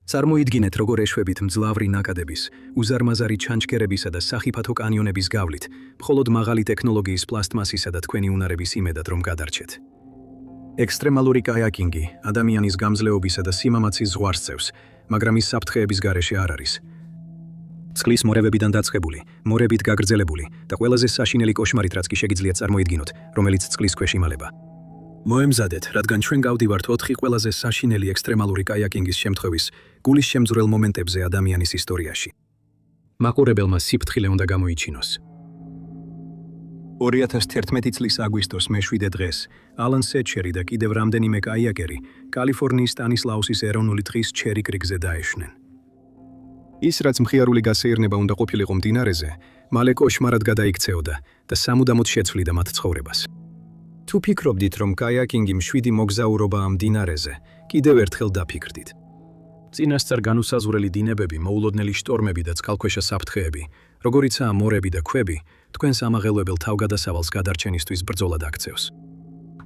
წარმოიდგინეთ, როგორ ეშვებით მძლავრი ნაკადების, უზარმაზარი ჩანჩქერებისა და სახიფათო კანიონების გავლით, მხოლოდ მაღალი ტექნოლოგიის პლასტმასისა და თქვენი უნარების იმედად რომ გადარჩეთ. ექსტრემალური კაიაკინგი ადამიანის გამძლეობისა და სიმამაცის ზღვარს წევს, მაგრამ ის საფრთხეების გარეშე არ არის. წყლის მორევებიდან დაწყებული, მორებით გაგრძელებული და ყველაზე საშინელი კოშმარით რაც კი შეგიძლიათ წარმოიდგინოთ, რომელიც წყლის ქვეშ იმალება. მოემზადეთ, რადგან ჩვენ გავდივართ 4 ყველაზე საშინელი ექსტრემალური კაიაკინგის შემთხვევის გულის შემძვრელ მომენტებზე ადამიანის ისტორიაში. მაყურებელმა სიფრთხილე უნდა გამოიჩინოს. 2011 წლის აგვისტოს მე-7 დღეს ალან სეტჩერი და კიდევ რამდენიმე კაიაკერი კალიფორნიის სტანისლაუსის ეროვნული ტყის ჩერი კრიკზე დაეშვნენ. ის რაც მხიარული გასეირნება უნდა ყოფილიყო მდინარეზე, მალე კოშმარად გადაიქცეოდა და სამუდამოდ შეცვლიდა მათ ცხოვრებას. თუ ფიქრობდით, რომ კაიაკინგი მშვიდი მოგზაურობაა მდინარეზე, კიდევ ერთხელ დაფიქრდით. წინასწარ განუსაზღვრელი დინებები, მოულოდნელი შტორმები და წყალქვეშა საფრთხეები, როგორიცაა მორები და ქვები, თქვენს ამაღელვებელ თავგადასავალს გადარჩენისთვის ბრძოლად აქცევს.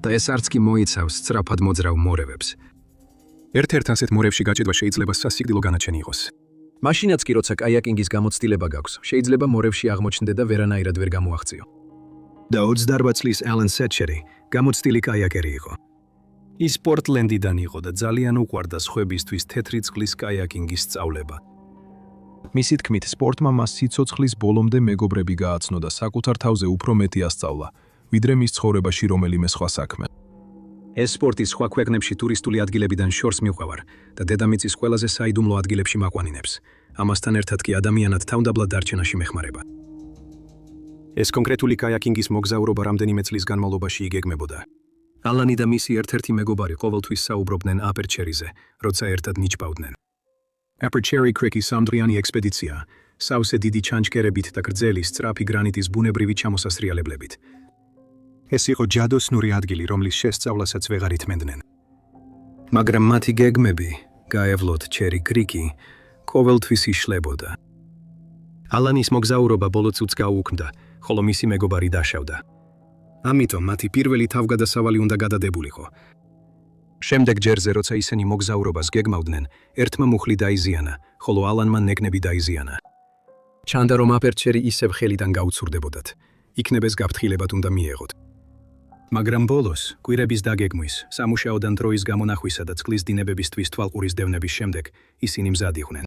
და ეს არც კი მოიცავს სწრაფად მოძრავ მორევებს. ერთ-ერთ ასეთ მორევში გაჭედვა შეიძლება სასიკვდილო განაჩენი იყოს. მაშინაც კი, როცა კაიაკინგის გამოცდილება გაქვს, შეიძლება მორევში აღმოჩნდე და ვერანაირად ვერ გამოაღწიო. და 28 წლის ალან სეტჩერი გამოცდილი კაიაკერი იყო. ის პორტლენდიდან იყო და ძალიან უყვარდა სხვებისთვის თეთრი წყლის კაიაკინგის სწავლება. მისი თქმით, სპორტმა მას სიცოცხლის ბოლომდე მეგობრები გააცნო და საკუთარ თავზე უფრო მეტი ასწავლა, ვიდრე მის ცხოვრებაში რომელიმე სხვა საქმე. ეს სპორტი სხვა ქვეყნებში ტურისტული ადგილებიდან შორს მიყვევარ და დედამიწის ყველაზე საიდუმლო ადგილებში მაყვანინებს. ამასთან ერთად კი ადამიანად თავდაბლად დარჩენაში მეხმარება. ეს კონკრეტული კაიაკინგის მოგზაურობა რამდენიმე წლის განმავლობაში იგეგმებოდა. ალანი და მისი ერთ-ერთი მეგობარი ყოველთვის საუბრობდნენ აპერჩერიზე, როცა ერთად ნიჩბავდნენ. აპერჩერი კრიკის სამდღიანი ექსპედიცია, სავსე დიდი ჩანჩქერებით და გრძელი სწრაფი გრანიტის ბუნებრივი ჩამოსასრიალებლებით. ეს იყო ჯადოსნური ადგილი, რომლის შესწავლასაც ვეღარ ითმენდნენ. მაგრამ მათი გეგმები, გაევლოთ ჩერი კრიკი, ყოველთვის იშლებოდა. ალანის მოგზაურობა ბოლო წუთს გაუქმდა, ხოლო მისი მეგობარი დაშავდა. ამიტომ მათი პირველი თავგადასავალი უნდა გადადებულიყო. შემდეგ ჯერზე, როცა ისინი მოგზაურობას გეგმავდნენ, ერთმა მუხლი დაიზიანა, ხოლო ალანმა ნეკნები დაიზიანა. ჩანდა, რომ აპერჩერი ისევ ხელიდან გაუცურდებოდათ. იქნებ ეს გაფრთხილებად უნდა მიეღოთ. მაგრამ ბოლოს, კვირების დაგეგმვის, სამუშაოდან დროის გამონახვისა და წყლის დინებებისთვის თვალყურის დევნების შემდეგ, ისინი მზად იყვნენ.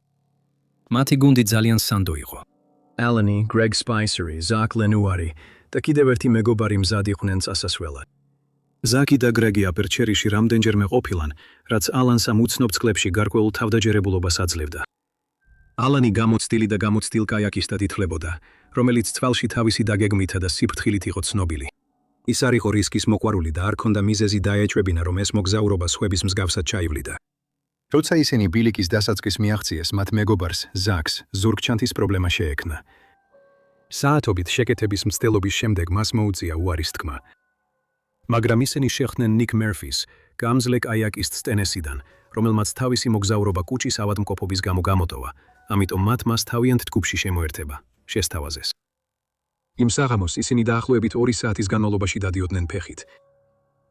მათი გუნდი ძალიან სანდო იყო. ალანი, გრეგ სპაისერი, ზაკ ლენუარი და კიდევ ერთი მეგობარი მზად იყვნენ წასასვლელად. ზაკი და გრეგი აპერჩერიში რამდენჯერმე ყოფილან, რაც ალანს ამ უცნობ წყლებში გარკვეულ თავდაჯერებულობას აძლევდა. ალანი გამოცდილი და გამოცდილ კაიაკისტად ითვლებოდა, რომელიც წყალში თავისი დაგეგმითა და სიფრთხილით იყო ცნობილი. ის არ იყო რისკის მოყვარული და არ ქონდა მიზეზი დაეჭვებინა, რომ ეს მოგზაურობა სხვების მსგავსად ჩაივლიდა. როცა ისინი ბილიკის დასაწყის მიაღწიეს, მათ მეგობარს, ზაკს, ზურგჩანთის პრობლემა შეექმნა. საათობით შეკეთების მცდელობის შემდეგ მას მოუწია უარის თქმა. მაგრამ ისინი შეხვდნენ ნიკ მერფის, გამძლე კაიაკისტს ტენესიდან, რომელმაც თავისი მოგზაურობა კუჭის ავადმყოფობის გამო გამოტოვა, ამიტომ მათ მას თავიანთ ჯგუფში შემოერთება, შესთავაზეს. იმ საღამოს ისინი დაახლოებით 2 საათის განმავლობაში დადიოდნენ ფეხით.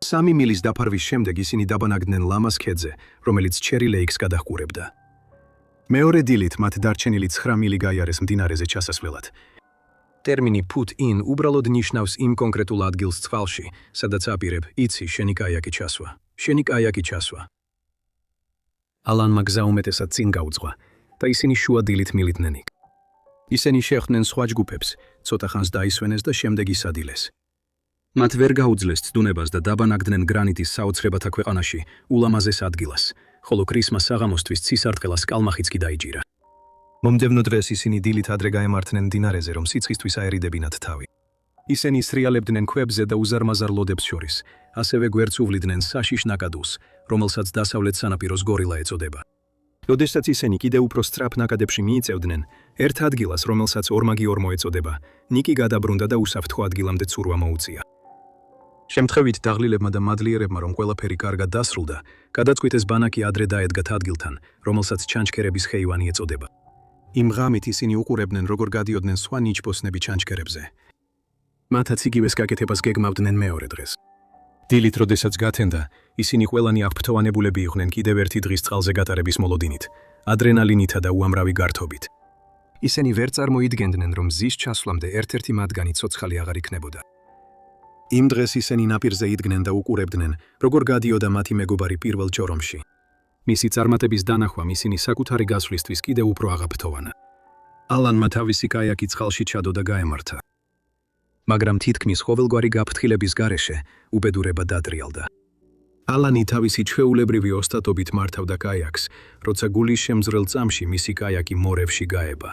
3 მილის დაფარვის შემდეგ ისინი დაბანაკდნენ ლამას ქედზე, რომელიც ჩერი ლეიქს გადაჰყურებდა. მეორე დილით მათ დარჩენილი 9 მილი გაიარეს მდინარეზე ჩასასვლელად. ტერმინი put in უბრალოდ ნიშნავს იმ კონკრეტულ ადგილს წყალში, სადაც აპირებ, იცი, შენი კაიაკი ჩასვა. შენი კაიაკი ჩასვა. ალანმა გზა უმეტესად წინ გაუძღვა და ისინი შუა დილით მივიდნენ იქ. ისინი შეხვდნენ სხვა ჯგუფებს, ცოტა ხანს დაისვენეს და შემდეგ ისადილეს. მათ ვერ გაუძლეს ცდუნებას და დაბანაკდნენ გრანიტის საოცრებათა ქვეყანაში ულამაზეს ადგილას, ხოლო კრისმა საღამოსთვის ცისარტყელას კალმახიც კი დაიჭირა. მომდევნო დღეს ისინი დილით ადრე გაემართნენ მდინარეზე, რომ სიცხისთვის აერიდებინათ თავი. ისინი სრიალებდნენ ქვებზე და უზარმაზარ ლოდებს შორის, ასევე გვერდს უვლიდნენ საშიშ ნაკადულს, რომელსაც დასავლეთ სანაპიროს გორილა ეწოდება. როდესაც ისინი კიდევ უფრო სწრაფ ნაკადებში მიიწევდნენ, ერთ ადგილას, რომელსაც ორმაგი ორმო ეწოდება, ნიკი გადაბრუნდა და უსაფრთხო ადგილამდე ცურვა მოუწია. შემთხვევით დაღლილებმა და მადლიერებმა, რომ ყველაფერი კარგად დასრულდა, გადაწყვიტეს ბანაკი ადრე დაედგათ ადგილთან, რომელსაც ჩანჩქერების ხეივანი ეწოდება. იმ ღამით ისინი უყურებდნენ, როგორ გადიოდნენ სხვა ნიჩბოსნები ჩანჩქერებზე. მათაც იგივეს გაკეთებას გეგმავდნენ მეორე დღეს. დილით, როდესაც გათენდა, ისინი ყველანი აღფრთოვანებულები იყვნენ კიდევ ერთი დღის წყალზე გატარების მოლოდინით. ადრენალინითა და უამრავი გართობით. ისინი ვერ წარმოიდგენდნენ, რომ მზის ჩასვლამდე ერთ-ერთი მათგანი ცოცხალი აღარ იქნებოდა. იმ დღეს ისინი ნაპირზე იდგნენ და უყურებდნენ, როგორ გადიოდა მათი მეგობარი პირველ ჯორომში. მისი წარმატების დანახვამ ისინი საკუთარი გასვლისთვის კიდევ უფრო აღაფრთოვანა. ალანმა თავისი კაიაკი წყალში ჩადო და გაემართა. მაგრამ თითქმის ყოველგვარი გაფრთხილების გარეშე უბედურება დადრიალდა. ალანი თავისი ჩვეულებრივი ოსტატობით მართავდა კაიაკს, როცა გულის შემძვრელ წამში მისი კაიაკი მორევში გაება.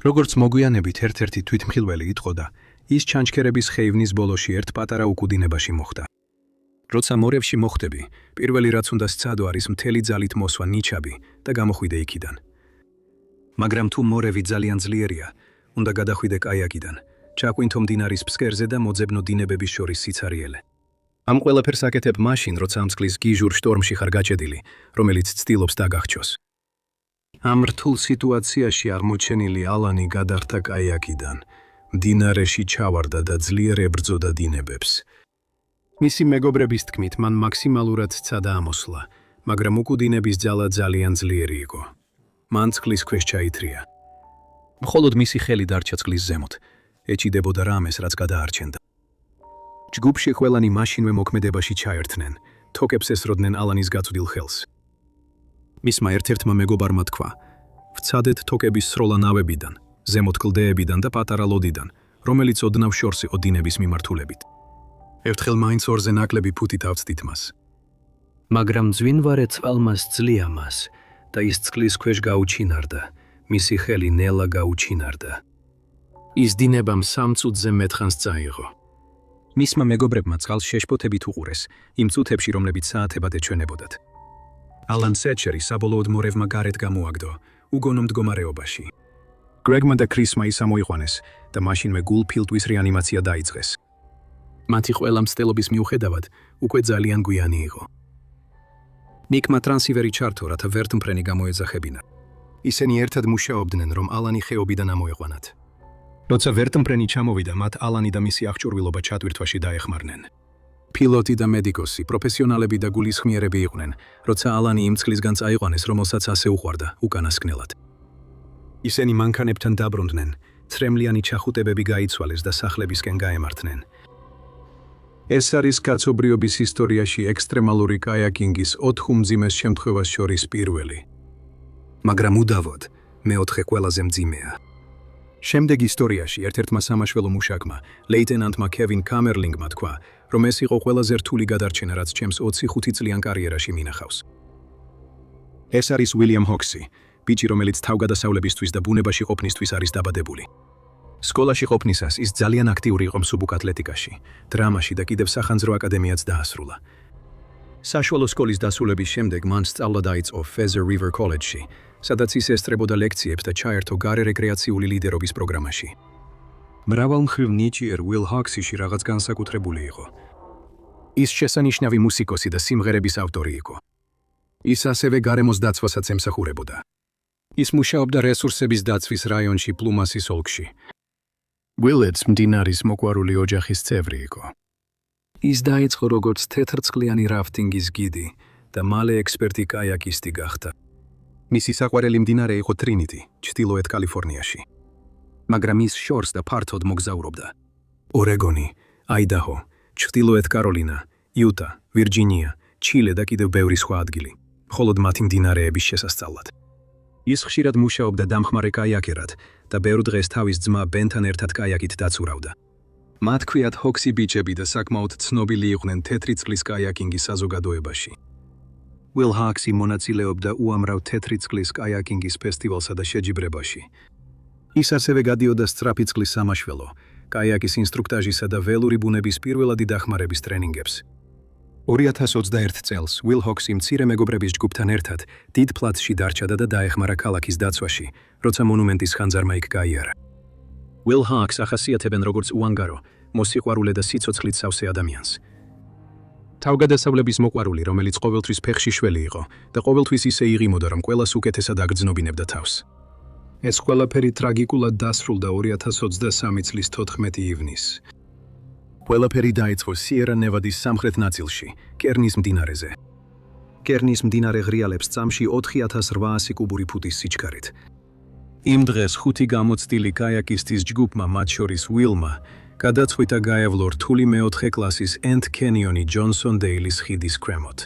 როგორც მოგვიანებით ერთ-ერთი თვითმხილველი იტყოდა, ის ჩანჩქერების ხეივნის ბოლოში ერთ პატარა უკუდინებაში მოხვდა. როცა მორევში მოხვდები, პირველი რაც უნდა სცადო არის მთელი ძალით მოსვა ნიჩაბი და გამოხვიდე იქიდან. მაგრამ თუ მორევი ძალიან ძლიერია, უნდა გადახვიდე კაიაკიდან, ჩაკვინთო მდინარის ფსკერზე და მოძებნო დინებების შორის სიცარიელე. ამ ყველაფერს აკეთებ მაშინ, როცა ამ წყლის გიჟურ შტორმში ხარ გაჭედილი, რომელიც ცდილობს დაგახჩოს. ამ რთულ სიტუაციაში აღმოჩენილი ალანი გადახდა კაიაკიდან, მდინარეში ჩავარდა და ძლიერ ებრძოდა დინებებს. მისი მეგობრების თქმით, მან მაქსიმალურად სცადა ამოსვლა, მაგრამ უკუდინების ძალა ძალიან ძლიერი იყო. მან წყლის ქვეშ ჩაითრია. მხოლოდ მისი ხელი დარჩა წყლის ზემოთ, ეჭიდებოდა რამეს, რაც გადაარჩენდა. ჯგუფში ყველანი მაშინვე მოქმედებაში ჩაერთნენ, თოკებს ესროდნენ ალანის გაწვდილ ხელს. მისმა ერთ-ერთმა მეგობარმა თქვა: "ვცადეთ თოკების სროლა ნავებიდან, ზემოთ კლდეებიდან და პატარა ლოდიდან, რომელიც ოდნავ შორს იყო დინების მიმართულებით. ერთხელ მაინც ორზე ნაკლები ფუთით ავწდით მას." მაგრამ ძვინვარე წყალმა სძლია მას და ის წყლის ქვეშ გაუჩინარდა, მისი ხელი ნელა გაუჩინარდა. ის დინებამ 3 წუთზე მეთხანს წაიღო. მისმა მეგობრებმა წყალს შეშფოთებით უყურეს, იმ წუთებში, რომლებიც საათებად ეჩვენებოდათ. ალან სეტჩერი საბოლოოდ მორევმა გარეთ გამოაგდო, უგონო მდგომარეობაში. გრეგმა და კრისმა ის ამოიყვანეს და მაშინვე გულ-ფილტვის რეანიმაცია დაიწყეს. მათი ყველა მცდელობის მიუხედავად, უკვე ძალიან გვიანი იყო. ნიკმა ტრანსივერი ჩართო, რათა ვერტმფრენი გამოეძახებინა. ისინი ერთად მუშაობდნენ, რომ ალანი ხეობიდან ამოეყვანათ. როცა ვერტმფრენი ჩამოვიდა, მათ ალანი და მისი აღჭურვილობა ჩატვირთვაში დაეხმარნენ. ფილოტი და მედიკოსი, პროფესიონალები და გულისხმიერები იყვნენ, როცა ალანი იმ წყლისგან წაიყვანეს, რომელსაც ასე უყვარდა, უკანასკნელად. ისინი მანქანებთან დაბრუნდნენ, ცრემლიანი ჩახუტებები გაიცვალეს და სახლებისკენ გაემართნენ. ეს არის კაცობრიობის ისტორიაში ექსტრემალური კაიაკინგის 4 მძიმეს შემთხვევას შორის პირველი. მაგრამ უდავოდ, მეოთხე ყველაზე მძიმეა. შემდეგ ისტორიაში ერთ-ერთმა სამაშველო მუშაკმა, ლეიტენანტმა კევინ კამერლინგმა თქვა, რომ ეს იყო ყველაზე რთული გადარჩენა, რაც ჩემს 25 წლიან კარიერაში მინახავს. ეს არის უილიამ ჰოქსი, ბიჭი, რომელიც თავგადასავლებისთვის და ბუნებაში ყოფნისთვის არის დაბადებული. სკოლაში ყოფნისას ის ძალიან აქტიური იყო მსუბუქ ატლეტიკაში, დრამაში და კიდევ სახანძრო აკადემიაც დაასრულა. საშუალო სკოლის დასრულების შემდეგ მან სწავლა დაიწყო Feather River College-ში, სადაც ის ესწრებოდა ლექციებს და ჩაერთო გარე რეკრეაციული ლიდერობის პროგრამაში. მრავალმხრივ ნიჭიერ უილ ჰოქსიში რაღაც განსაკუთრებული იყო. ის შესანიშნავი მუსიკოსი და სიმღერების ავტორი იყო. ის ასევე გარემოს დაცვასაც ემსახურებოდა. ის მუშაობდა რესურსების დაცვის რაიონში პლუმასის ოლქში. უილიც მდინარის მოყვარული ოჯახის წევრი იყო. ის დაიწყო როგორც თეთრწყლიანი რაფტინგის გიდი და მალე ექსპერტი კაიაკისტი გახდა. მისი საყვარელი მდინარე იყო ტრინიტი, ჩრდილოეთ კალიფორნიაში. მაგრამ ის შორს და ფართოდ მოგზაურობდა. ორეგონი, აიდაჰო, ჩრდილოეთ კაროლინა, იუტა, ვირჯინია, ჩილე და კიდევ ბევრი სხვა ადგილი, მხოლოდ მათი მდინარეების შესასწავლად. ის ხშირად მუშაობდა დამხმარე კაიაკერად და ბევრ დღეს თავის ძმა ბენთან ერთად კაიაკით დაცურავდა. მათ ქვიათ ჰოქსი ბიჭები და საკმაოდ ცნობილი იყვნენ თეთრი წყლის კაიაკინგის საზოგადოებაში. უილ ჰოქსი მონაწილეობდა უამრავ თეთრი წყლის კაიაკინგის ფესტივალსა და შეჯიბრებაში. ის ასევე გადიოდა სწრაფი წყლის სამაშველო, კაიაკის ინსტრუქტაჟისა და ველური ბუნების პირველადი დახმარების ტრენინგებს. 2021 წელს უილ ჰოქსი მცირე მეგობრების ჯგუფთან ერთად დიდ პლაცში დარჩა და დაეხმარა ქალაქის დაცვაში, როცა მონუმენტის ხანძარმა იქ გაიარა. უილ ჰოქსს ახასიათებენ როგორც უანგარო, მოსიყვარულე და სიცოცხლით სავსე ადამიანს. თავგადასავლების მოყვარული, რომელიც ყოველთვის ფეხში შველი იყო და ყოველთვის ისე იღიმოდა, რომ ყველას უკეთესად აგრძნობინებდა თავს. ეს ყველაფერი ტრაგიკულად დასრულდა 2023 წლის 14 ივნისს. ყველაფერი დაიწყო სიერა ნევადის სამხრეთ ნაწილში, კერნის მდინარეზე. კერნის მდინარე ღრიალებს წამში 4800 კუბური ფუტის სიჩქარით. იმ დღეს 5 გამოცდილი კაიაკისტის ჯგუფმა, მათ შორის ვილმა, გადაწყვიტა გაევლო რთული მეოთხე კლასის End Canyon-ი ჯონსონ დეილის ხიდის ქვემოთ.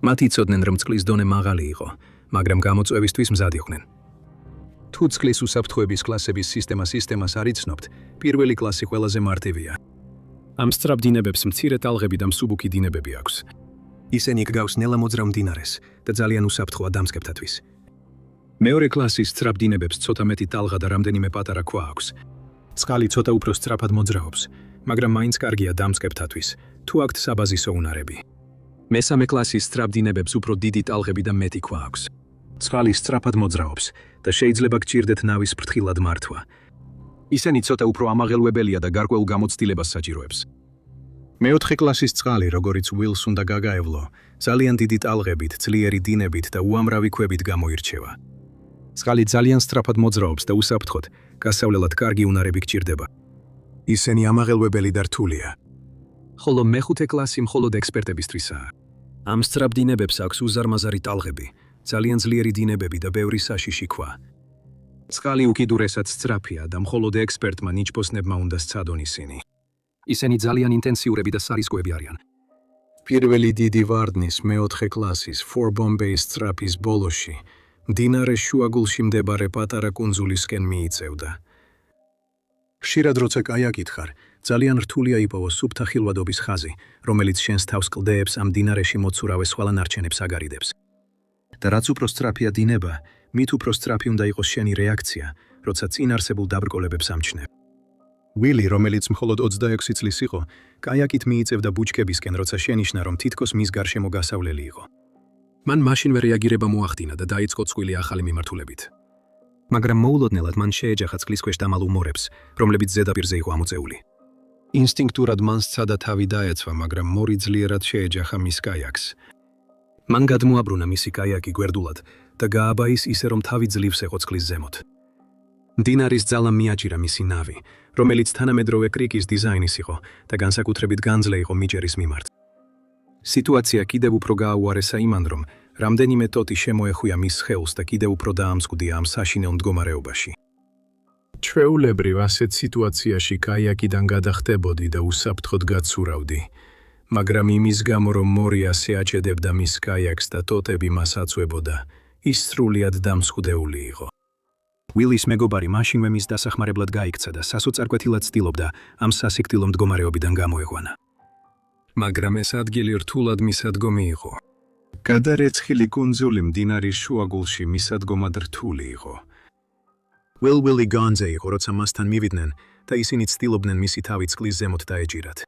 მათ იცოდნენ, რომ წყლის დონე მაღალი იყო, მაგრამ გამოწვევისთვის მზად იყვნენ. თუ წყლის უსაფრთხოების კლასების სისტემას არ იცნობთ, პირველი კლასი ყველაზე მარტივია. ამ სწრაფ დინებებს მცირე ტალღები და მსუბუქი დინებები აქვს. ისინი გგავს ნელა მოძრავ მდინარეს და ძალიან უსაფრთხოა დამსკებთათვის. მეორე კლასის სწრაფ დინებებს ცოტა მეტი ტალღა და რამდენიმე პატარა ქვა აქვს. წყალი ცოტა უფრო სწრაფად მოძრაობს, მაგრამ მაინც კარგია დამსკებთათვის, თუ აქვთ საბაზისო უნარები. მესამე კლასის სწრაფ დინებებს უფრო დიდი ტალღები და მეტი ქვა აქვს. წყალი სწრაფად მოძრაობს და შეიძლება გჭირდეთ ნავის ფრთხილად მართვა. ისინი ცოტა უფრო ამაღელვებელია და გარკვეულ გამოცდილებას საჭიროებს. მეოთხე კლასის წყალი, როგორიც ვილს უნდა გაგაევლო, ძალიან დიდი ტალღებით, ძლიერი დინებით და უამრავი ქვებით გამოირჩევა. წყალი ძალიან სწრაფად მოძრაობს და უსაფრთხოდ, გასავლელად კარგი უნარები გჭირდება. ისინი ამაღელვებელი და რთულია. ხოლო მეხუთე კლასი მხოლოდ ექსპერტებისთვისაა. ამ სწრაფ დინებებს აქვს უზარმაზარი ტალღები, ძალიან ძლიერი დინებები და ბევრი საშიში ქვა. წყალი უკიდურესად სწრაფია და მხოლოდ ექსპერტმა ნიჩბოსნებმა უნდა სცადონ ისინი. ისინი ძალიან ინტენსიურები და სარისკოები არიან. პირველი დიდი ვარდნის მეოთხე კლასის Four Bombay სწრაფის ბოლოში მდინარის შუაგულში მდებარე პატარა კუნძულისკენ მიიწევდა. ხშირად როცა კაიაკით ხარ, ძალიან რთულია იპოვო სუფთა ხილვადობის ხაზი, რომელიც შენს თავს კლდეებს ამ მდინარეში მოცურავე სხვა ნარჩენებს აგარიდებს. და რაც უფრო სწრაფია დინება, მით უფრო სწრაფი უნდა იყოს შენი რეაქცია, როცა წინ არსებულ დაბრკოლებებს ამჩნევ. ვილი, რომელიც მხოლოდ 26 წლის იყო, კაიაკით მიიწევდა ბუჩქებისკენ, როცა შენიშნა, რომ თითქოს მის გარშემო გასავლელი იყო. მან მაშინვე რეაგირება მოახდინა და დაიწყო წყვილი ახალი მიმართულებით. მაგრამ მოულოდნელად მან შეეჯახა წყლის ქვეშ დამალულ მორებს, რომლებიც ზედაპირზე იყო ამოწეული. ინსტინქტურად მან სცადა თავი დაეცვა, მაგრამ მორი ძლიერად შეეჯახა მის კაიაკს. მან გადმოაბრუნა მისი კაიაკი გვერდულად და გააბაის ისე, რომ თავი ძლივს ეყო წყლის ზემოთ. მდინარის ძალამ მიაჭირა მისი ნავი, რომელიც თანამედროვე კრიკის დიზაინის იყო და განსაკუთრებით განძლე იყო მიჯერის მიმართ. სიტუაცია კიდევ უფრო გააუარესა იმან, რომ რამდენიმე ტოტი შემოეხვია მის სხეულს და კიდევ უფრო დაამსხვრდია ამ საშინელ მდგომარეობაში. ჩვეულებრივ ასეთ სიტუაციაში კაიაკიდან გადახტებოდი და უსაფრთხოდ გაცურავდი, მაგრამ იმის გამო, რომ მორი ასე აჭედებდა მის კაიაკს და ტოტები მას აწვებოდა, ის სრულიად დამსხვრდეული იყო. ვილის მეგობარი მაშინვე მის დასახმარებლად გაიქცა და სასოწარკვეთილად ცდილობდა ამ სასიკვდილო მდგომარეობიდან გამოეღვანა. მაგრამ ეს ადგილი რთულად მისადგომი იყო. გადარეცხილი კუნძული მდინარის შუაგულში მისადგომად რთული იყო. ვილი განზე იყო, როცა მასთან მივიდნენ და ისინი ცდილობდნენ მისი თავი წყლის ზემოთ დაეჭირათ.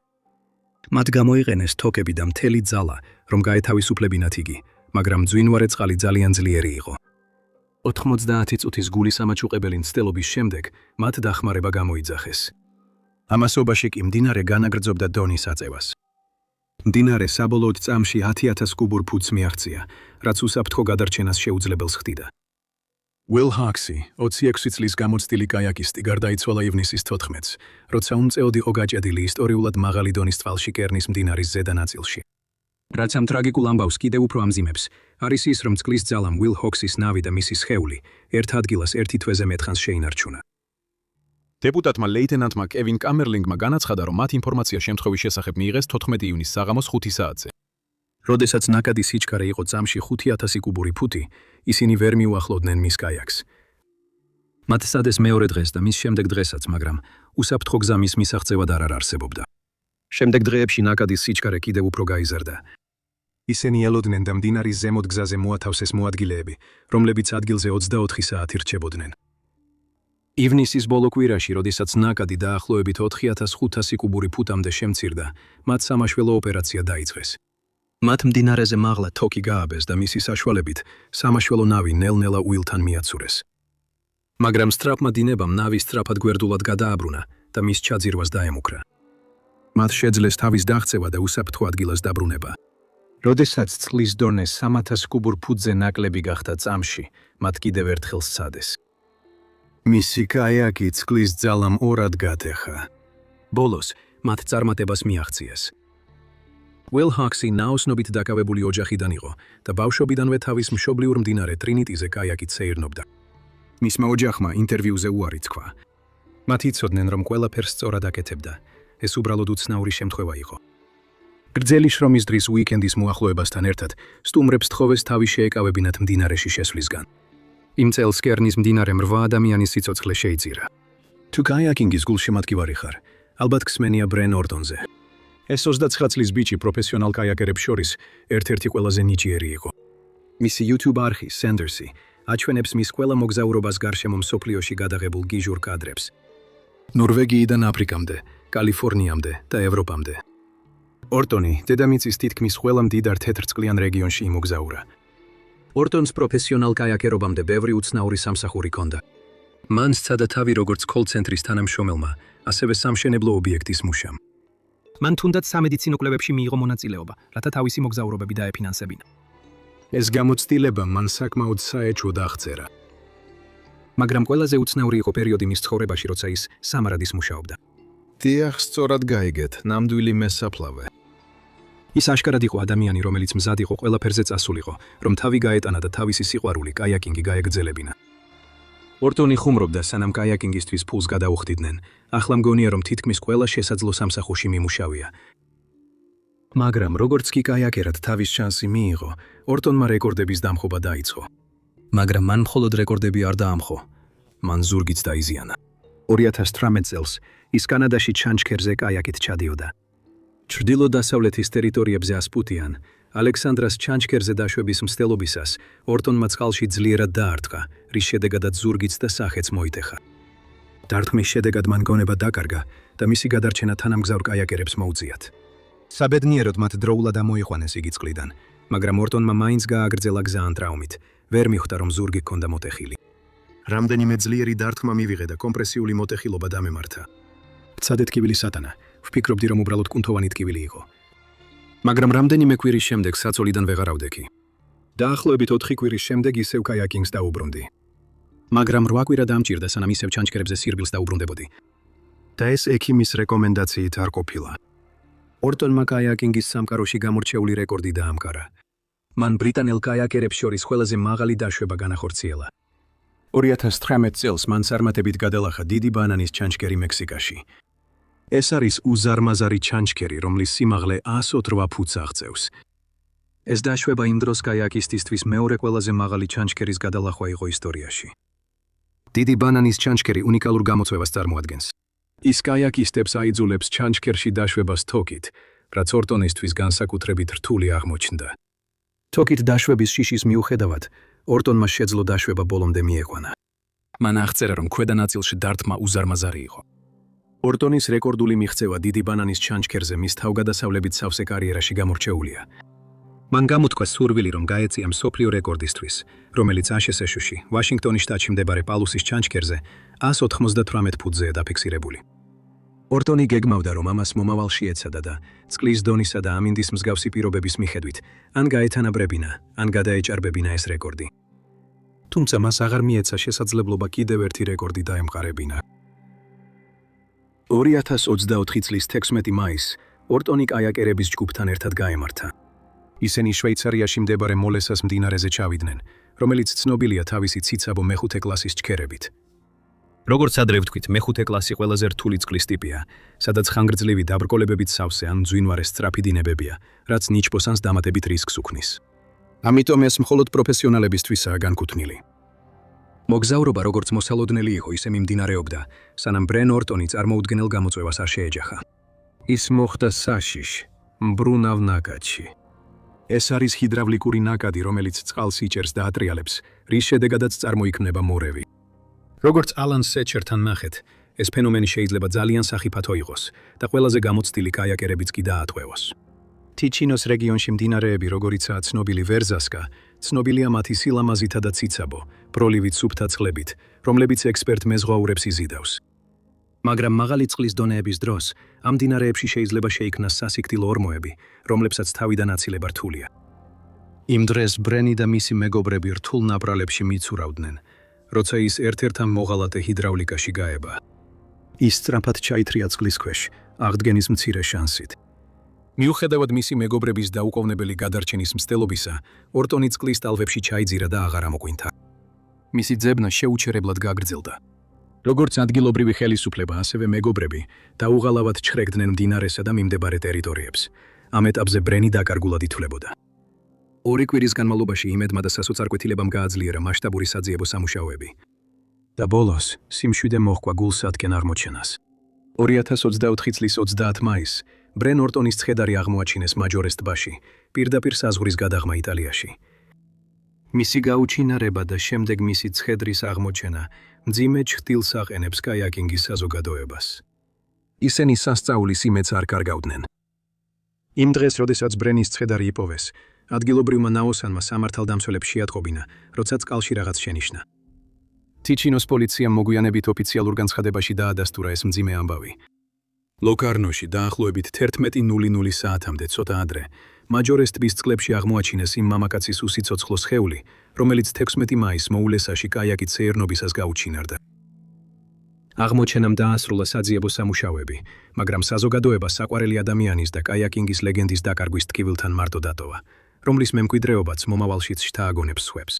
მათ გამოიყენეს თოკები და მთელი ძალა, რომ გაეთავისუფლებინათ იგი, მაგრამ მძვინვარე წყალი ძალიან ძლიერი იყო. 90 წუთის გულის ამაჩუყებელი მცდელობის შემდეგ მათ დახმარება გამოიძახეს. ამასობაში კი მდინარე განაგრძობდა დონის აწევას. მდინარე საბოლოოდ წამში 10,000 კუბურ ფუტს მიაღწია, რაც უსაფრთხო გადარჩენას შეუძლებელს ხდიდა. ვილ ჰაქსი, 26 წლის გამოცდილი კაიაკისტი, გარდაიცვალა ივნისის 14-ს, როცა უმწეოდ იყო გაჭედილი ისტორიულად მაღალი დონის თვალში კერნის მდინარის ზედა ნაწილში. რაც ამ ტრაგიკულ ამბავს კიდევ უფრო ამძიმებს, არის ის, რომ წყლის ძალამ ვილ ჰოქსის ნავი და მისი სხეული ერთ ადგილას ერთი თვეზე მეთხანს შეინარჩუნა. დეპუტატმა ლეიტენანტმა კევინ კამერლინგმა განაცხადა, რომ მათ ინფორმაცია შემთხვევის შესახებ მიიღეს 14 ივნისს საღამოს 5 საათზე. როდესაც ნაკადი სიჩქარე იყო წამში 5,000 კუბური ფუტი, ისინი ვერ მიუახლოვდნენ მის კაიაკს. მათ სადეს მეორე დღეს და მის შემდეგ დღესაც, მაგრამ უსაფრთხო გზა მის მისაღწევად არ არსებობდა. შემდეგ დღეებში ნაკადის სიჩქარე კიდევ უფრო გაიზარდა. ისინი ელოდნენ და მდინარის ზემოთ გზაზე მოათავსეს მოადგილეები, რომლებიც ადგილზე 24 საათი რჩებოდნენ. ივნისის ბოლო კვირაში, როდესაც ნაკადი დაახლოებით 4,500 კუბური ფუტამდე შემცირდა, მათ სამაშველო ოპერაცია დაიწყეს. მათ მდინარეზე მაღლა თოკი გააბეს და მისი საშუალებით სამაშველო ნავი ნელ-ნელა ვილთან მიაცურეს. მაგრამ სწრაფმა დინებამ ნავი სწრაფად გვერდულად გადააბრუნა და მის ჩაძირვას დაემუქრა. მათ შეძლეს თავის დაღწევა და უსაფრთხო ადგილას დაბრუნება. როდესაც წყლის დონე 3,000 კუბურ ფუტზე ნაკლები გახდა წამში, მათ კიდევ ერთხელ სცადეს. მისი კაიაკი წყლის ძალამ ორად გატეხა. ბოლოს მათ წარმატებას მიაღწიეს. Will Hawksი ნაოსნობით დაკავებული ოჯახიდან იყო და ბავშვობიდანვე თავის მშობლიურ მდინარე ტრინიტიზე კაიაკით სეირნობდა. მისმა ოჯახმა ინტერვიუზე უარი თქვა. მათ იცოდნენ, რომ ყველაფერს სწორად აკეთებდა. ეს უბრალოდ უცნაური შემთხვევა იყო. გრძელი შრომის დრის უიკენდის მოახლოებასთან ერთად სტუმრებს თხოვეს თავი შეეკავებინათ მდინარეში შესვლისგან. იმ წელს კერნის მდინარემ 8 ადამიანის სიცოცხლე შეიწირა. თუ კაიაკინგის გულშემატკივარი ხარ, ალბათ გსმენია ბრენ ორტონზე. ეს 29 წლის ბიჭი პროფესიონალ კაიაკერებს შორის ერთ-ერთი ყველაზე ნიჭიერი იყო. მისი YouTube არხი Sandersი აჩვენებს მის ყველა მოგზაურობას გარშემო მსოფლიოში გადაღებულ გიჟურ კადრებს. ნორვეგიიდან აფრიკამდე, კალიფორნიამდე და ევროპამდე. ორტონი დედამიწის თითქმის ყველა მდიდარ თეთრწყლიან რეგიონში იმოგზაურა. ორტონს პროფესიონალ კაიაკერობამდე ბევრი უცნაური სამსახური ჰქონდა. მან სცადა თავი როგორც კოლ-ცენტრის თანამშრომელმა, ასევე სამშენებლო ობიექტის მუშამ. მან თუნდაც სამედიცინო კვლევებში მიიღო მონაწილეობა, რათა თავისი მოგზაურობები დაეფინანსებინა. ეს გამოცდილება მან საკმაოდ საეჭვოდ აღწერა. მაგრამ ყველაზე უცნაური იყო პერიოდი მის ცხოვრებაში, როცა ის სამარადის მუშაობდა. დიახ, სწორად გაიგეთ, ნამდვილი მესაფლავე. ის აშკარად იყო ადამიანი, რომელიც მზად იყო ყველაფერზე წასულიყო, რომ თავი გაეტანა და თავისი სიყვარული კაიაკინგი გაეგრძელებინა. ორტონი ხუმრობდა, სანამ კაიაკინგისთვის ფულს გადაუხდიდნენ. ახლა მგონია, რომ თითქმის ყველა შესაძლო სამსახურში მიმუშავია. მაგრამ როგორც კი კაიაკერად თავის შანსი მიიღო, ორტონმა რეკორდების დამხობა დაიწყო. მაგრამ მან მხოლოდ რეკორდები არ დაამხო. მან ზურგიც დაიზიანა. 2018 წელს ის კანადაში ჩანჩქერზე კაიაკით ჩადიოდა. ჩრდილო-დასავლეთის ტერიტორიებზე ასპუტიან, ალექსანდრას ჩანჩქერზე დაშვების მცდელობისას ორტონმა წყალში ძლიერად დაარტყა, რის შედეგადაც ზურგიც და სახეც მოიტეხა. დარტყმის შედეგად მან გონება დაკარგა და მისი გადარჩენა თანამგზავრ კაიაკერებს მოუწიათ. საბედნიეროდ მათ დროულად ამოიყვანეს იგი წყლიდან, მაგრამ ორტონმა მაინც გააგრძელა გზა ან ტრაუმით, ვერ მიხვდა, რომ ზურგი ჰქონდა მოტეხილი. რამდენიმე ძლიერი დარტყმა მივიღე და კომპრესიული მოტეხილობა დამემართა. მცადე ტკივილი სატანა, ვფიქრობდი, რომ უბრალოდ კუნთოვანი ტკივილი იყო. მაგრამ რამდენიმე კვირის შემდეგ საწოლიდან ვეღარ ავდექი. დაახლოებით 4 კვირის შემდეგ ისევ კაიაკინგს დაუბრუნდი. მაგრამ 8 კვირა დამჭირდა, სანამ ისევ ჩანჩქერებზე სირბილს დაუბრუნდებოდი. და ეს ექიმის რეკომენდაციით არ ყოფილა. ორტონმა კაიაკინგის სამყაროში გამორჩეული რეკორდი დაამყარა. მან ბრიტანელ კაიაკერებს შორის ყველაზე მაღალი დაშვება განახორციელა. 2018 წელს მან წარმატებით გადალახა დიდი ბანანის ჩანჩქერი მექსიკაში. ეს არის უზარმაზარი ჩანჩქერი, რომლის სიმაღლე 108 ფუტს აღწევს. ეს დაშვება იმ დროს კაიაკისტისთვის მეორე ყველაზე მაღალი ჩანჩქერის გადალახვა იყო ისტორიაში. დიდი ბანანის ჩანჩქერი უნიკალურ გამოწვევას წარმოადგენს. ის კაიაკისტებს აიძულებს ჩანჩქერში დაშვებას თოკით, რაც ორტონისთვის განსაკუთრებით რთული აღმოჩნდა. თოკით დაშვების შიშის მიუხედავად, ორტონმა შეძლო დაშვება ბოლომდე მიეყვანა. მან აღწერა, რომ ქვედა ნაწილში დარტყმა უზარმაზარი იყო. ორტონის რეკორდული მიღწევა დიდი ბანანის ჩანჩქერზე მის თავგადასავლებით სავსე კარიერაში გამორჩეულია. მან გამოთქვა სურვილი, რომ გაეწია მსოფლიო რეკორდისთვის, რომელიც აშშ-ში, ვაშინგტონის შტატში მდებარე პალუსის ჩანჩქერზე 198 ფუტზეა დაფიქსირებული. ორტონი გეგმავდა, რომ ამას მომავალში ეცადა და წყლის დონისა და ამინდის მსგავსი პირობების მიხედვით ან გაეთანაბრებინა, ან გადაეჭარბებინა ეს რეკორდი. თუმცა მას აღარ მიეცა შესაძლებლობა კიდევ ერთი რეკორდი დაემყარებინა. 2024 წლის 16 მაისს ორტონი კაიაკერების ჯგუფთან ერთად გაემართა. ისინი შვეიცარიაში მდებარე მოლესას მდინარეზე ჩავიდნენ, რომელიც ცნობილია თავისი ციცაბო მეხუთე კლასის ჩქერებით. როგორც ადრე ვთქვით, მეხუთე კლასი ყველაზე რთული წყლის ტიპია, სადაც ხანგრძლივი დაბრკოლებებით სავსე ან მძვინვარე სწრაფი დინებებია, რაც ნიჩბოსანს დამატებით რისკს უქმნის. ამიტომ ეს მხოლოდ პროფესიონალებისთვისაა განკუთვნილი. მოგზაურობა როგორც მოსალოდნელი იყო, ისე მიმდინარეობდა, სანამ ბრენ ორტონი წარმოუდგენელ გამოწვევას არ შეეჯახა. ის მოხდა საშიშ, მბრუნავ ნაკადში. ეს არის ჰიდრავლიკური ნაკადი, რომელიც წყალს იჭერს და ატრიალებს, რის შედეგადაც წარმოიქმნება მორევი. როგორც ალან სეჩერთან ნახეთ, ეს ფენომენი შეიძლება ძალიან სახიფათო იყოს და ყველაზე გამოცდილი კაიაკერებიც კი დაატყვევოს. ტიჩინოს რეგიონში მდინარეები, როგორიცაა ცნობილი ვერზასკა, ცნობილია მათი სილამაზითა და ციცაბო, პროლივით სუფთა წყლებით, რომლებიც ექსპერტ მეზღვაურებს იზიდავს. მაგრამ მაღალი წყლის დონეების დროს ამ მდინარეებში შეიძლება შეიქმნას სასიკვდილო ორმოები, რომლებსაც თავიდან აცილება რთულია. იმ დღეს ბრენი და მისი მეგობრები რთულ ნაპრალებში მიცურავდნენ, როცა ის ერთ-ერთ ამ მოღალატე ჰიდრავლიკაში გაება. ის სწრაფად ჩაითრია წყლის ქვეშ, აღდგენის მცირე შანსით. მიუხედავად მისი მეგობრების დაუყოვნებელი გადარჩენის მცდელობისა, ორტონი წყლის ტალვებში ჩაიძირა და აღარ ამოგვინთა. მისი ძებნა შეუჩერებლად გაგრძელდა. როგორც ადგილობრივი ხელისუფლება, ასევე მეგობრები დაუღალავად ჩხრეკდნენ მდინარესა და მიმდებარე ტერიტორიებს. ამ ეტაპზე ბრენი დაკარგულად ითვლებოდა. 2 კვირის განმავლობაში იმედმა და სასოწარკვეთილებამ გააძლიერა მასშტაბური საძიებო სამუშაოები. და ბოლოს სიმშვიდე მოჰყვა გულსათქენ აღმოჩენას. 2024 წლის 30 მაისს ბრენ ორტონის ცხედარი აღმოაჩინეს მაჯორეს ტბაში, პირდაპირ საზღვრის გადაღმა იტალიაში. მისი გაუჩინარება და შემდეგ მისი ცხედრის აღმოჩენა მძიმე ჩრდილს აყენებს კაიაკინგის საზოგადოებას. ისინი სასწაულის იმედს არ კარგავდნენ. იმ დღეს, როდესაც ბრენის ცხედარი იპოვეს, ადგილობრივმა ნაოსანმა სამართალდამცველებს შეატყობინა, როცა წყალში რაღაც შენიშნა. ტიჩინოს პოლიციამ მოგვიანებით ოფიციალურ განცხადებაში დაადასტურა ეს მძიმე ამბავი. ლოკარნოში დაახლოებით 11:00 საათამდე ცოტა ადრე, მაჯორეს ტბის წყლებში აღმოაჩინეს იმ მამაკაცის უსიცოცხლო სხეული, რომელიც 16 მაისს მოულესაში კაიაკით სეირნობისას გაუჩინარდა. აღმოჩენამ დაასრულა საძიებო სამუშაოები, მაგრამ საზოგადოება საყვარელი ადამიანის და კაიაკინგის ლეგენდის დაკარგვის ტკივილთან მარტო დატოვა, რომლის მემკვიდრეობაც მომავალშიც შთააგონებს სხვებს.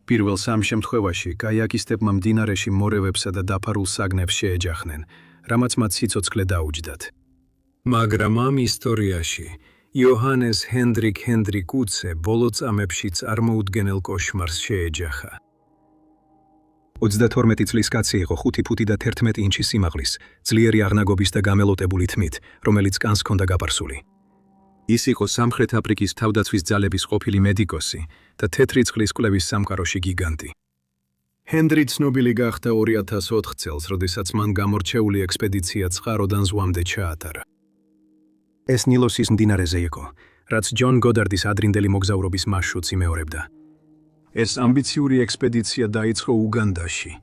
პირველ 3 შემთხვევაში კაიაკისტებმა მდინარეში მორევებსა და დაფარულ საგნებს შეეჯახნენ, რამაც მათ სიცოცხლე დაუჯდათ. მაგრამ ამ ისტორიაში იოჰანეს ჰენდრიკ უცე ბოლო წამებშიც წარმოუდგენელ კოშმარს შეეჯახა. 32 წლის კაცი იყო 5 ფუტი და 11 ინჩი სიმაღლის, ძლიერი აღნაგობის და გამელოტებული თმით, რომელიც კანს ჰქონდა გაპარსული. ის იყო სამხრეთ აფრიკის თავდაცვის ძალების ყოფილი მედიკოსი და თეთრი წყლის კვლევის სამყაროში გიგანტი. ჰენდრი ცნობილი გახდა 2004 წელს, როდესაც მან გამორჩეული ექსპედიცია წყაროდან ზღვამდე ჩაატარა. ეს ნილოსის მდინარეზე იყო, რაც ჯონ გოდარდის ადრინდელი მოგზაურობის მარშრუტს იმეორებდა. ეს ამბიციური ექსპედიცია დაიწყო უგანდაში,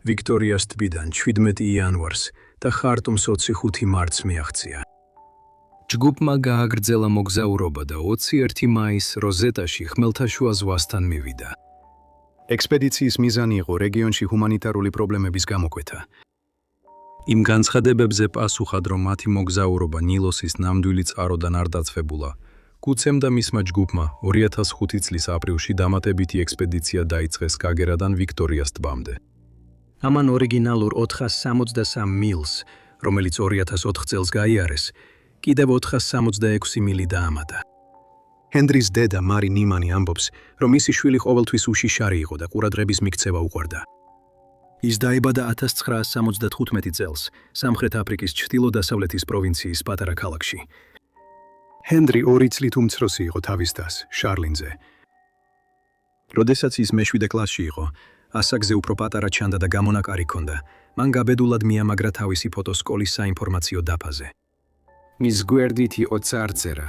ვიქტორიას ტბიდან 17 იანვარს და ხარტუმს 25 მარტს მიაღწია. ჯგუფმა გააგრძელა მოგზაურობა და 21 მაისს როზეტაში ხმელთაშუა ზღვასთან მივიდა. ექსპედიციის მიზანი იყო რეგიონში ჰუმანიტარული პრობლემების გამოკვეთა. იმ განცხადებებზე პასუხად, რომ მათი მოგზაურობა ნილოსის ნამდვილი წყაროდან არ დაწვებულა, კუცემ და მისმა ჯგუფმა 2005 წლის აპრილში დამატებითი ექსპედიცია დაიწყეს კაგერადან ვიქტორიას ტბამდე. ამან ორიგინალურ 463 მილს, რომელიც 2004 წელს გაიარეს, კიდევ 466 მილი დაამატა. ჰენდრის დედა მარი ნიმანი ამბობს, რომ მისი შვილი ყოველთვის უშიშარი იყო და ყურადღების მიქცევა უყვარდა. ის დაიბადა 1975 წელს სამხრეთ აფრიკის ჩრდილო-დასავლეთის პროვინციის პატარა ქალაქში. ჰენდრი 2 წლით უმცროსი იყო თავის დას, შარლინზე. როდესაც ის მე-7 კლასში იყო, ასაკზე უფრო პატარა ჩანდა და გამონაკარი ჰქონდა, მან გაბედულად მიამაგრა თავისი ფოტო სკოლის საინფორმაციო დაფაზე. მის გვერდით იყო წარწერა: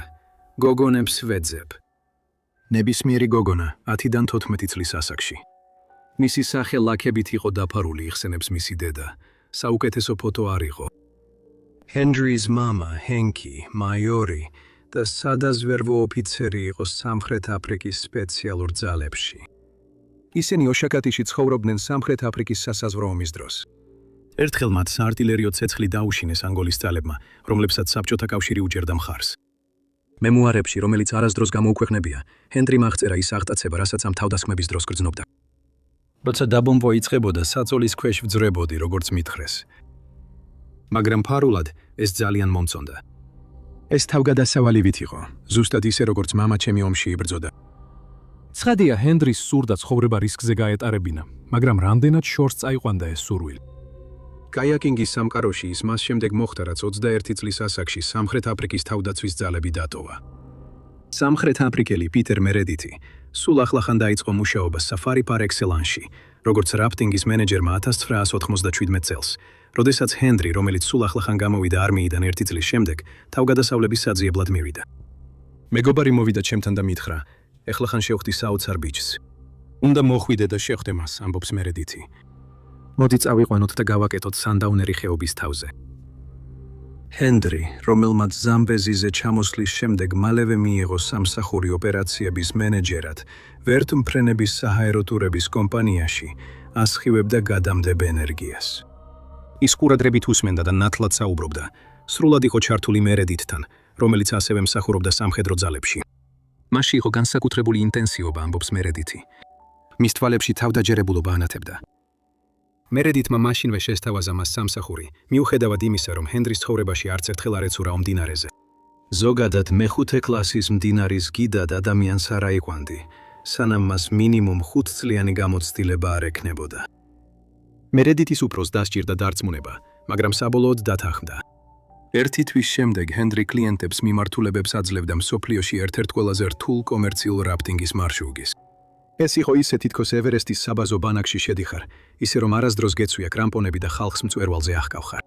გოგონებს ვეძებ. ნებისმიერი გოგონა 10-დან 14 წლის ასაკში. მისი სახე ლაქებით იყო დაფარული, იხსენებს მისი დედა. საუკეთესო ფოტო არ იყო. ჰენდრის მამა, ჰენკი, მაიორი და სადაზვერვო ოფიცერი იყო სამხრეთ აფრიკის სპეციალურ ძალებში. ისინი ოშაკატიში ცხოვრობდნენ სამხრეთ აფრიკის სასაზღვრო ომის დროს. ერთხელ მათ საარტილერიო ცეცხლი დაუშინეს ანგოლის ძალებმა, რომლებსაც საბჭოთა კავშირი უჭერდა მხარს. მემუარებში, რომელიც არასდროს გამოუქვეყნებია, ჰენდრიმ აღწერა ის აღტაცება, რასაც ამ თავდასხმების დროს გრძნობდა. როცა დაბომბვა იწყებოდა, საწოლის ქვეშ ვძრებოდი, როგორც მითხრეს. მაგრამ ფარულად ეს ძალიან მომწონდა. ეს თავგადასავალივით იყო, ზუსტად ისე, როგორც მამა ჩემი ომში იბრძოდა. ცხადია, ჰენდრის სურდა ცხოვრება რისკზე გაეტარებინა, მაგრამ რამდენად შორს წაიყვანდა ეს სურვილი. კაიაკინგის სამყაროში ის მას შემდეგ მოხდა, რაც 21 წლის ასაკში სამხრეთ აფრიკის თავდაცვის ძალები დატოვა. სამხრეთ აფრიკელი პიტერ მერედითი სულ ახლახან დაიწყო მუშაობა საფარი პარ ექსელანსში, როგორც რაფტინგის მენეჯერმა 1997 წელს, როდესაც ჰენდრი, რომელიც სულ ახლახან გამოვიდა არმიიდან 1 წლის შემდეგ, თავგადასავლების საძიებლად მივიდა. მეგობარი მოვიდა ჩემთან და მითხრა: "ეხლახან შევხვდი საოცარ ბიჭს. უნდა მოხვიდე და შეხვდე მას", ამბობს მერედითი. მოდი წავიყვანოთ და გავაკეთოთ სანდაუნერი ხეობის თავზე. ჰენდრი, რომელმაც ზამბეზიზე ჩამოსვლის შემდეგ მალევე მიიღო სამსახური ოპერაციების მენეჯერად, ვერტმფრენების საჰაერო ტურების კომპანიაში, ასხივებდა გადამდებ ენერგიას. ის ყურადღებით უსმენდა და ნათლად საუბრობდა, სრულად იყო ჩართული მერედითთან, რომელიც ასევე მსახურობდა სამხედრო ძალებში. მასში იყო განსაკუთრებული ინტენსივობა, ამბობს მერედითი. მის თვალებში თავდაჯერებულობა ანათებდა. მერედითმა მაშინვე შესთავაზა მას სამსახური, მიუხედავად იმისა, რომ ჰენდრის ცხოვრებაში არც ერთხელ არ ეცურა ამ მდინარეზე. ზოგადად მეხუთე კლასის მდინარის გიდად ადამიანს არ აიყვანდი, სანამ მას მინიმუმ 5 წლიანი გამოცდილება არ ექნებოდა. მერედითის უფროს დასჭირდა დარწმუნება, მაგრამ საბოლოოდ დათანხმდა. ერთი თვის შემდეგ ჰენდრი კლიენტებს მიმართულებებს აძლევდა მსოფლიოში ერთ-ერთ ყველაზე რთულ კომერციულ რაფტინგის მარშრუტის. ეს იყო ისე, თითქოს ევერესტის საბაზო ბანაკში შედიხარ, ისე რომ არასდროს გეცვია კრამპონები და ხალხს მწვერვალზე აღკავხარ.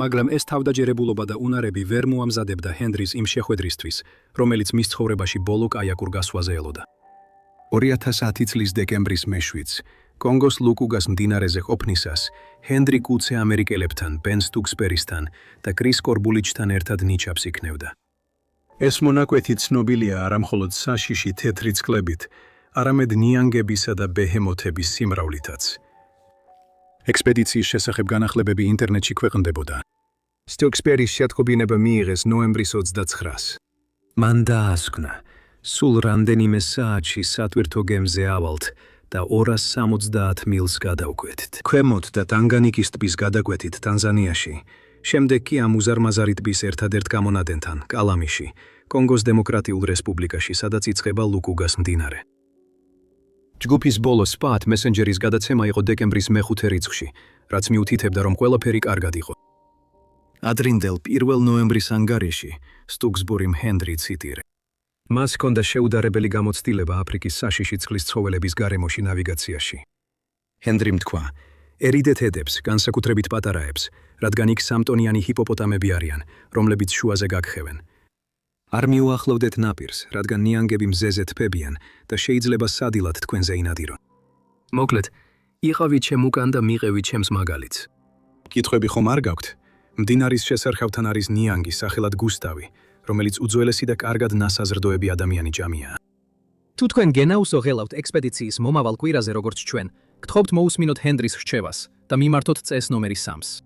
მაგრამ ეს თავდაჯერებულობა და უნარები ვერ მოამზადებდა ჰენდრის იმ შეხვედრისთვის, რომელიც მის ცხოვრებაში ბოლო კაიაკურ გასვლაზე ელოდა. 2010 წლის დეკემბრის მე-7-ს, კონგოს ლუკუგას მდინარეზე ყოფნისას, ჰენდრი კუცე ამერიკელებთან, ბენ სტუქსბერისთან და კრის კორბულიჩთან ერთად ნიჩაბს იქნევდა. ეს მონაკვეთი ცნობილია არა მხოლოდ საშიში თეთრი წყლებით, არამედ ნიანგებისა და ბეჰემოთების სიმრავლითაც. ექსპედიციის შესახებ განახლებები ინტერნეტში ქვეყნდებოდა. სტუქსბერის შეტყობინება მიიღეს ნოემბრის 29-ს. მან დაასკვნა, სულ რამდენიმე საათში სატვირთო გემზე ავალთ და 270 მილს გადავკვეთით. ქვემოთ და ტანგანიკის ტბის გადაკვეთით ტანზანიაში, შემდეგ კი ამ უზარმაზარი ტბის ერთადერთ გამონადენთან, კალამიში, კონგოს დემოკრატიულ რესპუბლიკაში, სადაც იწყება ლუკუგას მდინარე. ჯგუფის ბოლო სპათ მესენჯერის გადაცემა იყო დეკემბრის მე-5 რიცხვში, რაც მიუთითებდა, რომ ყველაფერი კარგად იყო. ადრინდელ 1 ნოემბრის ანგარიში სტუქსბურიმ ჰენდრი ციტირე. მას ჰქონდა შეუდარებელი გამოცდილება აფრიკის საშიში წყლის ცხოველების გარემოში ნავიგაციაში. ჰენდრიმ თქვა, ერიდეთ ედებს, განსაკუთრებით პატარაებს, რადგან იქ 3 ტონიანი ჰიპოპოტამები არიან, რომლებიც შუაზე გაგხევენ. არ მიუახლოვდეთ ნაპირს, რადგან ნიანგები მზეზე თფებიან და შეიძლება სადილად თქვენზე ინადირონ. მოკლედ, იყავით ჩემ უკან და მიყევით ჩემს მაგალითს. კითხვები ხომ არ გაქვთ? მდინარის შესარხევთან არის ნიანგი, სახელად გუსტავი, რომელიც უძველესი და კარგად ნასაზრდოები ადამიანი ჭამია. თუ თქვენ გენაუსო ღელავთ ექსპედიციის მომავალ კვირაზე როგორც ჩვენ, გთხოვთ მოусმინოთ ჰენდრის რჩევას და მიმართოთ წეს ნომერი 3-ს.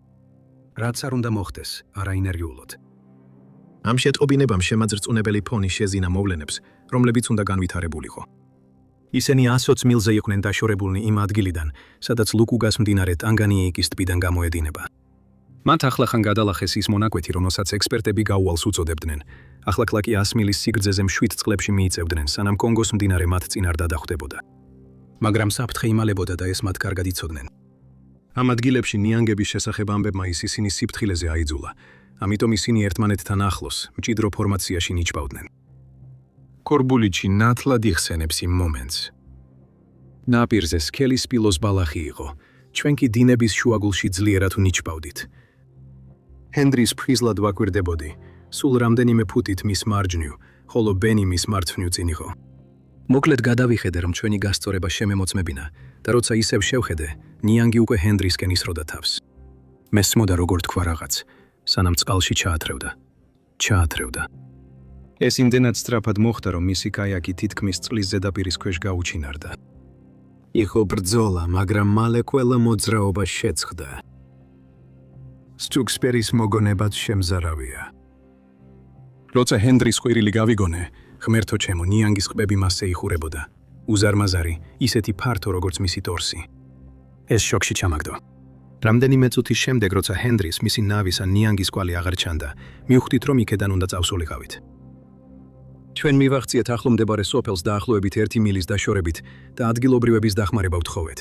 რაც არ უნდა მოხდეს, არაენერგიულად. ამ შეტყობინებამ შემაძრწუნებელი ფონი შეზინა მოვლენებს, რომლებიც უნდა განვითარებულიყო. ისინი 120 მილზე იყვნენ დაშორებულნი იმ ადგილიდან, სადაც ლუკუგას მდინარე ტანგანიიკის ტბიდან გამოედინება. მათ ახლახან გადალახეს ის მონაკვეთი, რომელსაც ექსპერტები გაუვალს უწოდებდნენ. ახლა კი 100 მილის სიგრძეზე 7 წყლებში მიიწევდნენ, სანამ კონგოს მდინარე მათ წინ არ დადახვდებოდა. მაგრამ საფრთხე იმალებოდა და ეს მათ კარგად იცოდნენ. ამ ადგილებში ნიანგების შესახებ ამბებმა ისინი სიფრთხილეზე აიძულა, ამიტომ ისინი ერთმანეთთან ახლოს, მჭიდრო ფორმაციაში ნიჩბავდნენ. კორბულიჩი ნათლად იხსენებს იმ მომენტს. ნაპირზე სქელი სპილოს ბალახი იყო, ჩვენ კი დინების შუაგულში ძლიერად ვნიჩბავდით. ჰენდრის ფრიზლად ვაკვირდებოდი, სულ რამდენიმე ფუტით მის მარჯვნივ, ხოლო ბენი მის მარცხნივ წინ იყო. მოკლედ გადავიხედე, რომ ჩვენი გასწორება შემემოწმებინა და როცა ისევ შევხედე, ნიანგი უკვე ჰენდრისკენ ისროდა თავს. მესმოდა როგორ თქვა რაღაც, სანამ წყალში ჩაათრევდა. ეს იმდენად სწრაფად მოხდა, რომ მისი კაიაკი თითქმის წყლის ზედაპირის ქვეშ გაუჩინარდა. იყო ბრძოლა, მაგრამ მალე ყველა მოძრაობა შეწყდა. სტუქსბერის მოგონებაც შემზარავია. როცა ჰენდრის ყვირილი გავიგონე, ღმერთო ჩემო, ნიანგის ყბები მასზე იხურებოდა. უზარმაზარი, ისეთი ფართო როგორც მისი ტორსი. ეს შოკში ჩამაგდო. რამდენიმე წუთის შემდეგ, როცა ჰენდრის მისი ნავის ან ნიანგის კვალი აღარ ჩანდა, მივხვდით, რომ იქედან უნდა წავსულიყავით. ჩვენ მივაღწიეთ ახლო მდებარე სოფელს დაახლოებით 1 მილის დაშორებით და ადგილობრივების დახმარება ვთხოვეთ.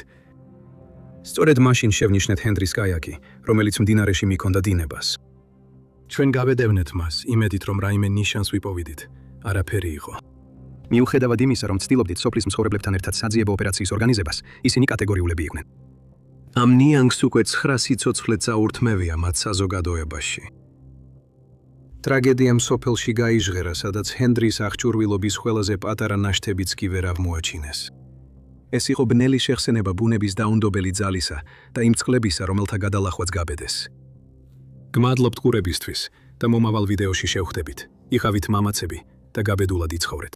სწორედ მაშინ შევნიშნეთ ჰენდრის კაიაკი, რომელიც მდინარეში მიქონდა დინებას. ჩვენ გავედევნეთ მას, იმედით, რომ რაიმე ნიშანს ვიპოვიდით. არაფერი იყო. მიუხედავად იმისა, რომ ცდილობდით სოფლის მცხოვრებლებთან ერთად საძიებო ოპერაციის ორგანიზებას, ისინი კატეგორიულები იყვნენ. ამ ნიანგს უკვე 9 სიცოცხლე წაურთმევია მათ საზოგადოებაში. ტრაგედიამ სოფელში გაიჟღერა, სადაც ჰენდრის აღჭურვილობის ყველაზე პატარა ნაშთებიც კი ვერ აღმოაჩინეს. ეს იყო ბნელი შეხსენება ბუნების დაუნდობელი ძალისა და იმ წყლებისა, რომელთა გადალახვაც გაბედეს. გმადლობთ ყურებისთვის და მომავალ ვიდეოში შევხვდებით. იყავით მამაცები და გაბედულად იცხოვრეთ.